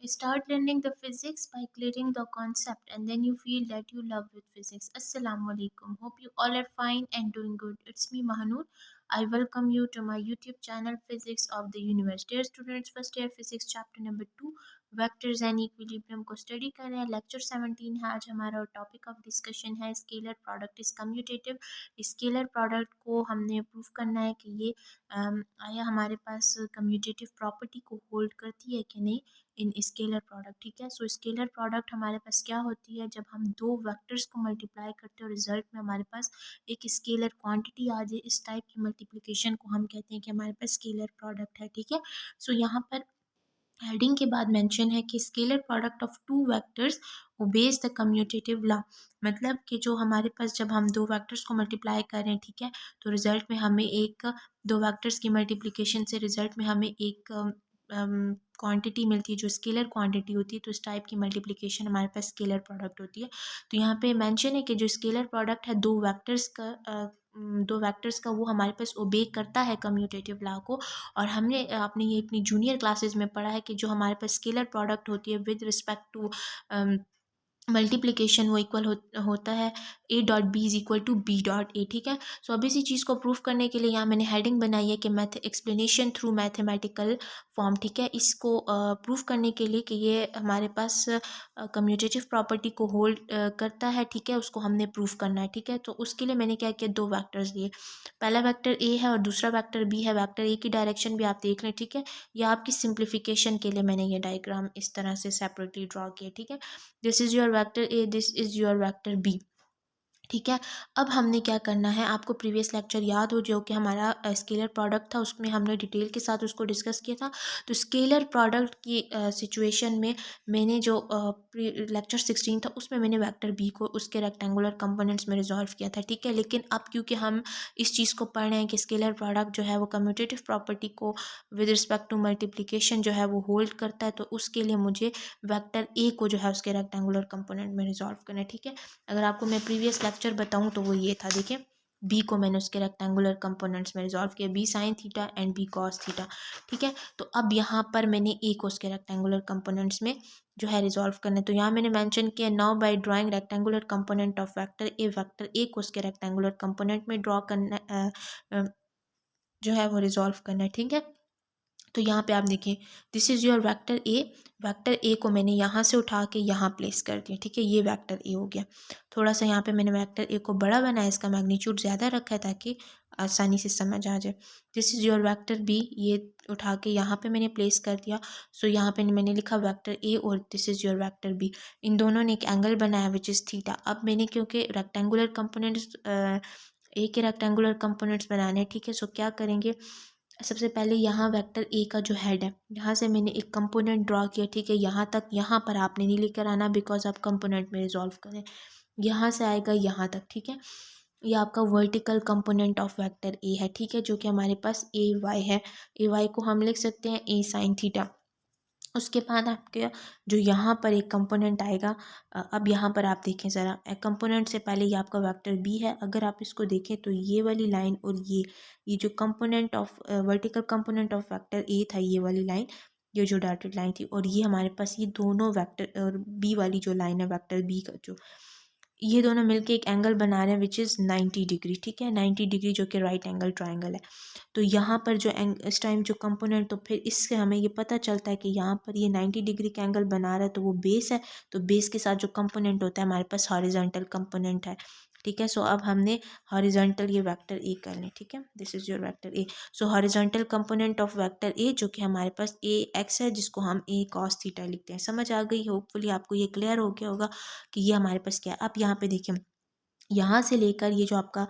Start learning the physics by clearing the concept and then you feel that you love with physics. Assalamu alaikum. Hope you all are fine and doing good. It's me Mahanur. I welcome you to my YouTube channel Physics of the Universe. Dear students, first year physics chapter number 2 vectors and equilibrium को study कर रहे हैं. Lecture 17 है आज हमारा और topic of discussion है scalar product is commutative. Scalar product को हमने प्रूव करना है कि ये आया हमारे पास कम्यूटेटिव प्रॉपर्टी को होल्ड करती है कि नहीं इन स्केलर प्रोडक्ट. ठीक है, सो स्केलर प्रोडक्ट हमारे पास क्या होती है जब हम दो वेक्टर्स को मल्टीप्लाई करते हैं और रिजल्ट में हमारे पास एक स्केलर क्वांटिटी आ जाए. इस टाइप की मल्टीप्लिकेशन को हम कहते हैं कि हमारे पास स्केलर प्रोडक्ट है. ठीक है, सो यहाँ पर हेडिंग के बाद मेंशन है कि scalar product of two vectors obeys the commutative law. मतलब कि जो हमारे पास जब हम दो वेक्टर्स को मल्टीप्लाई कर रहे हैं, ठीक है, तो रिजल्ट में हमें एक दो वेक्टर्स की मल्टीप्लिकेशन से रिजल्ट में हमें एक क्वांटिटी मिलती है जो स्केलर क्वांटिटी होती है. तो इस टाइप की मल्टीप्लिकेशन हमारे पास स्केलर प्रोडक्ट होती है. तो यहाँ पे मेंशन है कि जो स्केलर प्रोडक्ट है दो वेक्टर्स का वो हमारे पास ओबे करता है कम्यूटेटिव लॉ को. और हमने अपने ये अपनी जूनियर क्लासेस में पढ़ा है कि जो हमारे पास स्केलर प्रोडक्ट होती है विद रिस्पेक्ट टू मल्टीप्लिकेशन वो इक्वल होता है A dot B is equal to B dot A. ठीक है, सो अब इसी चीज़ को प्रूफ करने के लिए यहाँ मैंने हेडिंग बनाई है कि math explanation through mathematical form. ठीक है, इसको प्रूफ करने के लिए कि ये हमारे पास कम्यूटेटिव प्रॉपर्टी को होल्ड करता है. ठीक है, उसको हमने प्रूफ करना है. ठीक है, तो उसके लिए मैंने क्या किया, दो वैक्टर्स लिए. पहला वेक्टर ए है और दूसरा वेक्टर बी है. वेक्टर ए की डायरेक्शन भी आप देख लें. ठीक है, या आपकी सिंप्लीफिकेशन के लिए मैंने ये डायग्राम इस तरह से सेपरेटली ड्रॉ किया. ठीक है, this is your vector A, this is your vector B. ठीक है, अब हमने क्या करना है, आपको प्रीवियस लेक्चर याद हो जो कि हमारा स्केलर प्रोडक्ट था, उसमें हमने डिटेल के साथ उसको डिस्कस किया था. तो स्केलर प्रोडक्ट की सिचुएशन में मैंने जो लेक्चर 16 था उसमें मैंने वेक्टर बी को उसके रेक्टेंगुलर कंपोनेंट्स में रिजॉल्व किया था. ठीक है, लेकिन अब क्योंकि हम इस चीज़ को पढ़ रहे हैं कि स्केलर प्रोडक्ट जो है वो कम्यूटेटिव प्रॉपर्टी को विद रिस्पेक्ट टू मल्टीप्लिकेशन जो है वो होल्ड करता है, तो उसके लिए मुझे वेक्टर ए को जो है उसके रेक्टेंगुलर कंपोनेंट में रिजॉल्व करना है. ठीक है, अगर आपको मैं प्रीवियस लेक्चर बताऊं तो वो ये था. देखिए, बी को मैंने उसके रेक्टेंगुलर कंपोनेंट्स में रिजॉल्व किया, B sine theta and B cos theta. ठीक है, तो अब यहाँ पर मैंने ए को उसके रेक्टेंगुलर कंपोनेंट्स में जो है रिजॉल्व करना है. तो यहाँ मैंने मेंशन किया now by drawing rectangular component of vector A को उसके रेक्टेंगुलर कंपोनेंट में ड्रॉ करना जो है वो रिजॉल्व करना है. ठीक है, तो यहाँ पे आप देखें this is your vector A को मैंने यहाँ से उठा के यहाँ प्लेस कर दिया. ठीक है, ये वेक्टर ए हो गया. थोड़ा सा यहाँ पे मैंने वेक्टर ए को बड़ा बनाया, इसका मैग्नीट्यूड ज़्यादा रखा है ताकि आसानी से समझ आ जाए. This is your vector B, ये उठा के यहाँ पे मैंने प्लेस कर दिया. सो यहाँ पे मैंने लिखा वेक्टर ए और this is your vector B. इन दोनों ने एक एंगल बनाया विच इज़ थीटा. अब मैंने क्योंकि रेक्टेंगुलर कंपोनेंट्स ए के रेक्टेंगुलर कंपोनेंट्स बनाने हैं. ठीक है, सो क्या करेंगे, सबसे पहले यहाँ वेक्टर ए का जो हेड है यहाँ से मैंने एक कंपोनेंट ड्रॉ किया. ठीक है, यहाँ तक, यहाँ पर आपने नहीं लेकर आना बिकॉज आप कंपोनेंट में रिजॉल्व करें. यहाँ से आएगा यहाँ तक. ठीक है, ये आपका वर्टिकल कंपोनेंट ऑफ वेक्टर ए है. ठीक है, जो कि हमारे पास ए वाई है. ए वाई को हम लिख सकते हैं ए साइन थीटा. उसके बाद आपके जो यहाँ पर एक कंपोनेंट आएगा, अब यहाँ पर आप देखें ज़रा, कंपोनेंट से पहले ये आपका वेक्टर बी है. अगर आप इसको देखें तो ये वाली लाइन और ये जो component of vertical component of vector ए था, ये वाली लाइन, ये जो डॉटेड लाइन थी, और ये हमारे पास ये दोनों वेक्टर और बी वाली जो लाइन है वेक्टर बी का, जो ये दोनों मिलके एक एंगल बना रहे हैं विच इज़ 90 डिग्री. ठीक है, 90 डिग्री जो कि राइट एंगल ट्राइंगल है. तो यहाँ पर जो इस टाइम जो कंपोनेंट, तो फिर इससे हमें ये पता चलता है कि यहाँ पर ये 90 डिग्री का एंगल बना रहा है तो वो बेस है. तो बेस के साथ जो कंपोनेंट होता है हमारे पास हॉरिजॉन्टल कंपोनेंट है. ठीक है, सो अब हमने हॉरिजॉन्टल ये वेक्टर ए कर लें. ठीक है, this is your vector A. So horizontal component of vector ए जो कि हमारे पास ए एक्स है, जिसको हम ए कॉस थीटा लिखते हैं. समझ आ गई, होपफुली आपको ये क्लियर हो गया होगा कि ये हमारे पास क्या है. अब यहाँ पे देखिए, यहाँ से लेकर ये जो आपका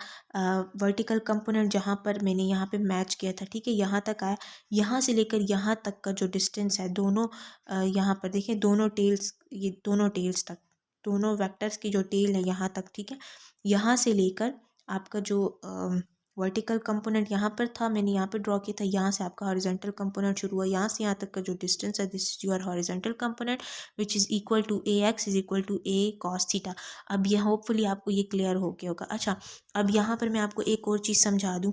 वर्टिकल कंपोनेंट जहाँ पर मैंने यहाँ पे मैच किया था, ठीक है, यहाँ तक आया. यहाँ से लेकर यहाँ तक का जो डिस्टेंस है दोनों, यहाँ पर देखें दोनों टेल्स, ये दोनों टेल्स तक, दोनों वेक्टर्स की जो टेल है यहाँ तक. ठीक है, यहाँ से लेकर आपका जो वर्टिकल कंपोनेंट यहाँ पर था, मैंने यहाँ पर ड्रॉ किया था, यहाँ से आपका हॉरिजॉन्टल कंपोनेंट शुरू हुआ. यहाँ से यहाँ तक का जो डिस्टेंस है this is your horizontal component which is equal to A x is equal to A cos theta. अब यह होपफुली आपको ये क्लियर हो गया होगा. अच्छा, अब यहाँ पर मैं आपको एक और चीज़ समझा दूँ.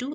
2